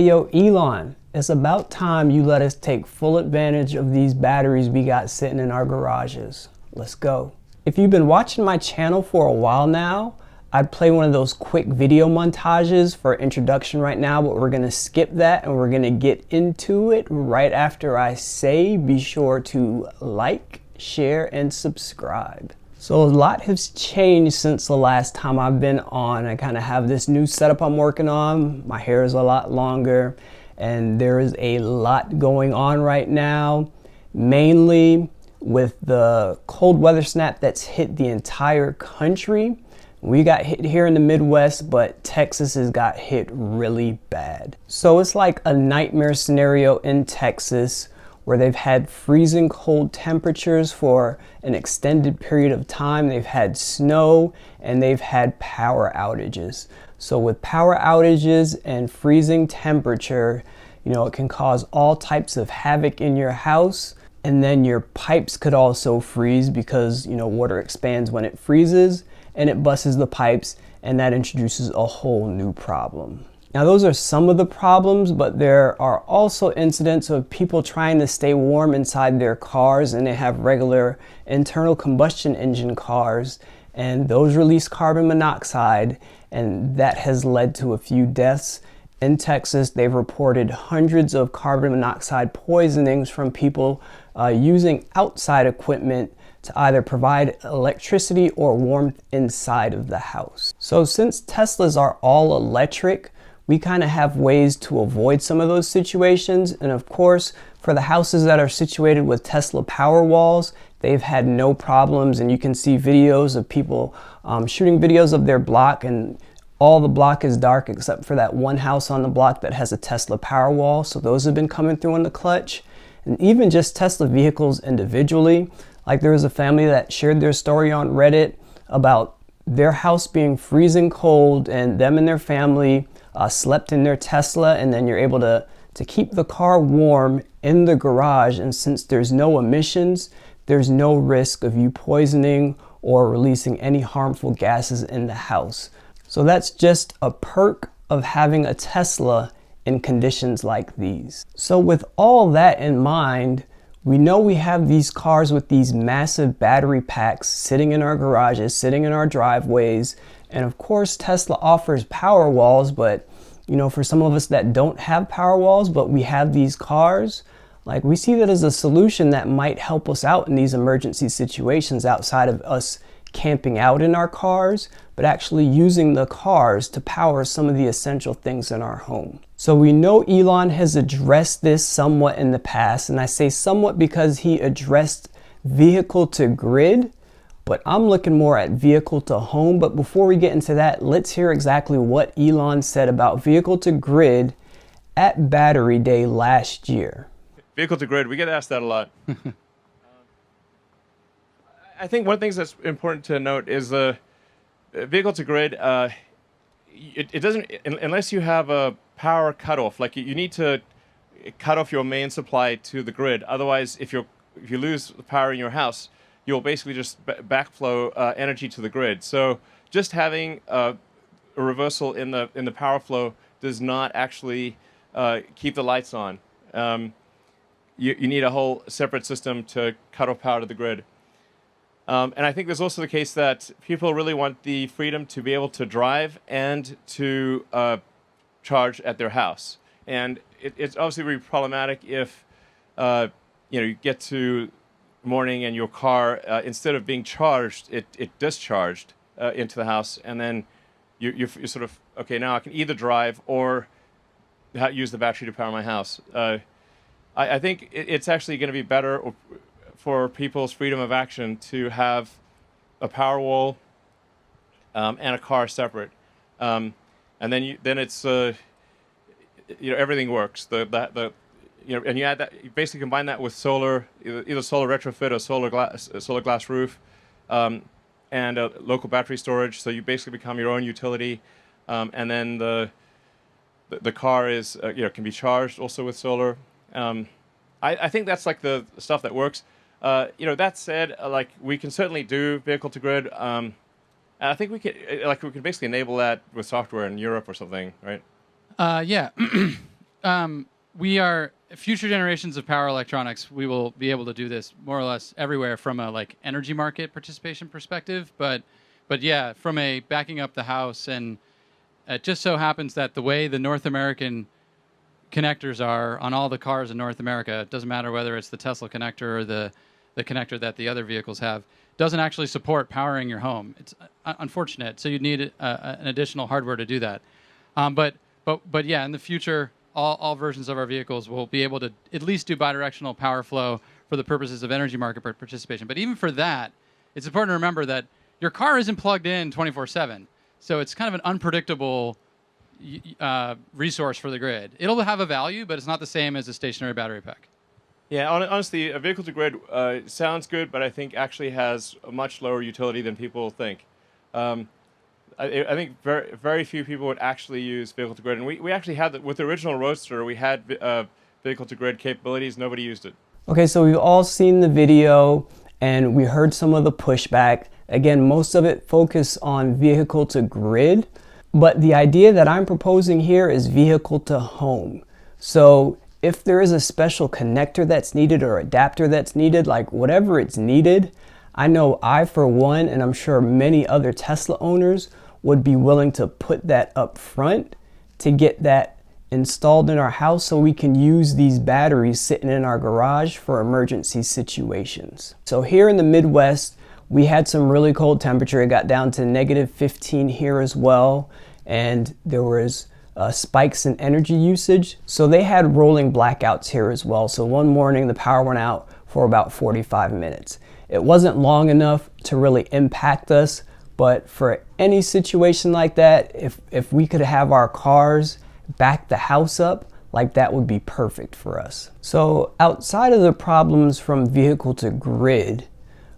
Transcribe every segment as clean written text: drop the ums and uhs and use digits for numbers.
Yo, Elon, it's about time you let us take full advantage of these batteries we got sitting in our garages. Let's go. If you've been watching my channel for a while now, I'd play one of those quick video montages for introduction right now, but we're gonna skip that and we're gonna get into it right after I say be sure to like, share, and subscribe. So a lot has changed since the last time I've been on. I kind of have this new setup I'm working on. My hair is a lot longer and there is a lot going on right now, mainly with the cold weather snap that's hit the entire country. We got hit here in the Midwest, but Texas has got hit really bad. So it's like a nightmare scenario in Texas where they've had freezing cold temperatures for an extended period of time. They've had snow and they've had power outages. So with power outages and freezing temperature, it can cause all types of havoc in your house. And then your pipes could also freeze because, water expands when it freezes and it busts the pipes, and that introduces a whole new problem. Now those are some of the problems, but there are also incidents of people trying to stay warm inside their cars, and they have regular internal combustion engine cars, and those release carbon monoxide, and that has led to a few deaths. In Texas, they've reported hundreds of carbon monoxide poisonings from people using outside equipment to either provide electricity or warmth inside of the house. So since Teslas are all electric, we kind of have ways to avoid some of those situations. And of course, for the houses that are situated with Tesla power walls, they've had no problems. And you can see videos of people shooting videos of their block, and all the block is dark except for that one house on the block that has a Tesla power wall. So those have been coming through in the clutch. And even just Tesla vehicles individually, like there was a family that shared their story on Reddit about their house being freezing cold, and them and their family slept in their Tesla, and then you're able to keep the car warm in the garage. And since there's no emissions, there's no risk of you poisoning or releasing any harmful gases in the house. So that's just a perk of having a Tesla in conditions like these. So with all that in mind, we know we have these cars with these massive battery packs sitting in our garages, sitting in our driveways. And of course, Tesla offers power walls, but for some of us that don't have power walls, but we have these cars, like we see that as a solution that might help us out in these emergency situations outside of us camping out in our cars, but actually using the cars to power some of the essential things in our home. So we know Elon has addressed this somewhat in the past, and I say somewhat because he addressed vehicle to grid, but I'm looking more at vehicle to home. But before we get into that, let's hear exactly what Elon said about vehicle to grid at Battery Day last year. Vehicle to grid, we get asked that a lot. I think one of the things that's important to note is the vehicle to grid, it doesn't, unless you have a power cutoff, like you need to cut off your main supply to the grid. Otherwise, if you lose the power in your house, you'll basically just backflow energy to the grid. So just having a reversal in the power flow does not actually keep the lights on. You need a whole separate system to cut off power to the grid. And I think there's also the case that people really want the freedom to be able to drive and to charge at their house. And it's obviously really problematic if you get to morning and your car, instead of being charged, it discharged into the house, and then you're sort of, okay, now I can either drive or use the battery to power my house. I think it's actually going to be better for people's freedom of action to have a power wall and a car separate, and then it's everything works. And you add that, you basically combine that with solar, either solar retrofit or solar glass roof, and local battery storage. So you basically become your own utility, and then the car is can be charged also with solar. I think that's like the stuff that works. That said, we can certainly do vehicle to grid. And I think we could basically enable that with software in Europe or something, right? Yeah. we are future generations of power electronics. We will be able to do this more or less everywhere from a like energy market participation perspective. But yeah, from a backing up the house, and it just so happens that the way the North American connectors are on all the cars in North America, it doesn't matter whether it's the Tesla connector or the connector that the other vehicles have, doesn't actually support powering your home. It's unfortunate. So you'd need an additional hardware to do that. But yeah, in the future, all versions of our vehicles will be able to at least do bidirectional power flow for the purposes of energy market participation. But even for that, it's important to remember that your car isn't plugged in 24/7. So it's kind of an unpredictable resource for the grid. It'll have a value, but it's not the same as a stationary battery pack. Yeah, honestly, a vehicle to grid sounds good, but I think actually has a much lower utility than people think. I think very few people would actually use vehicle to grid, and we actually had that with the original Roadster. We had vehicle to grid capabilities. Nobody used it. Okay, so we've all seen the video and we heard some of the pushback. Again, most of it focused on vehicle to grid, but the idea that I'm proposing here is vehicle to home. So if there is a special connector that's needed or adapter that's needed, like whatever it's needed, I know I, for one, and I'm sure many other Tesla owners would be willing to put that up front to get that installed in our house so we can use these batteries sitting in our garage for emergency situations. So here in the Midwest, we had some really cold temperature. It got down to -15 here as well, and there was spikes in energy usage. So they had rolling blackouts here as well. So one morning the power went out for about 45 minutes. It wasn't long enough to really impact us, but for any situation like that, if we could have our cars back the house up, like that would be perfect for us. So outside of the problems from vehicle to grid,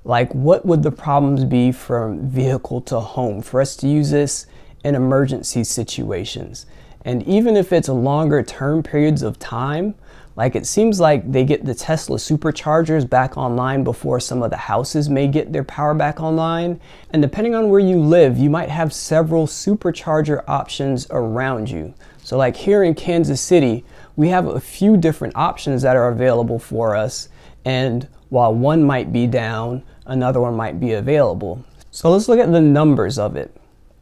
like what would the problems be from vehicle to home for us to use this in emergency situations? And even if it's longer term periods of time, like it seems like they get the Tesla superchargers back online before some of the houses may get their power back online. And depending on where you live, you might have several supercharger options around you. So like here in Kansas City, we have a few different options that are available for us. And while one might be down, another one might be available. So let's look at the numbers of it.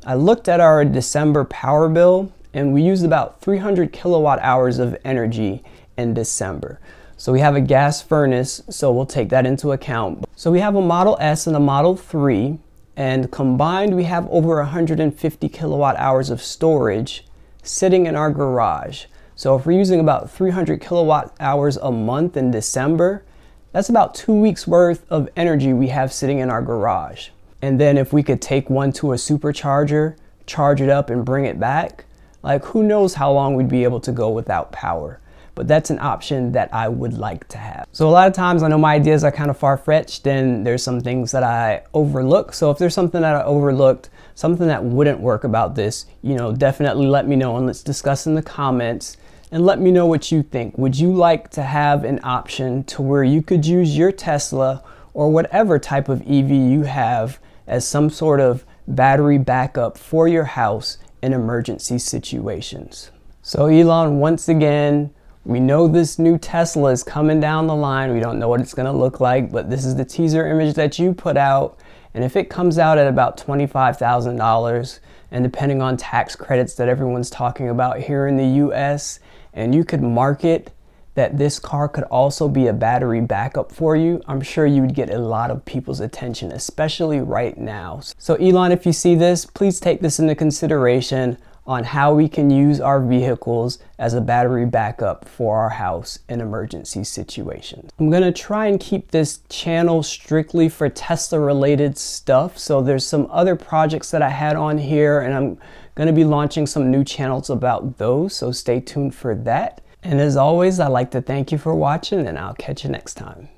I looked at our December power bill and we used about 300 kilowatt hours of energy in December. So we have a gas furnace, so we'll take that into account. So we have a Model S and a Model 3, and combined we have over 150 kilowatt hours of storage sitting in our garage. So if we're using about 300 kilowatt hours a month in December, that's about 2 weeks worth of energy we have sitting in our garage. And then if we could take one to a supercharger, charge it up and bring it back, like who knows how long we'd be able to go without power. But that's an option that I would like to have. So a lot of times I know my ideas are kind of far-fetched and there's some things that I overlook. So if there's something that I overlooked, something that wouldn't work about this, definitely let me know and let's discuss in the comments and let me know what you think. Would you like to have an option to where you could use your Tesla or whatever type of EV you have as some sort of battery backup for your house in emergency situations? So Elon, once again, we know this new Tesla is coming down the line. We don't know what it's going to look like, but this is the teaser image that you put out. And if it comes out at about $25,000, and depending on tax credits that everyone's talking about here in the US, and you could market that this car could also be a battery backup for you, I'm sure you would get a lot of people's attention, especially right now. So Elon, if you see this, please take this into consideration on how we can use our vehicles as a battery backup for our house in emergency situations. I'm gonna try and keep this channel strictly for Tesla related stuff. So there's some other projects that I had on here and I'm gonna be launching some new channels about those. So stay tuned for that. And as always, I'd like to thank you for watching and I'll catch you next time.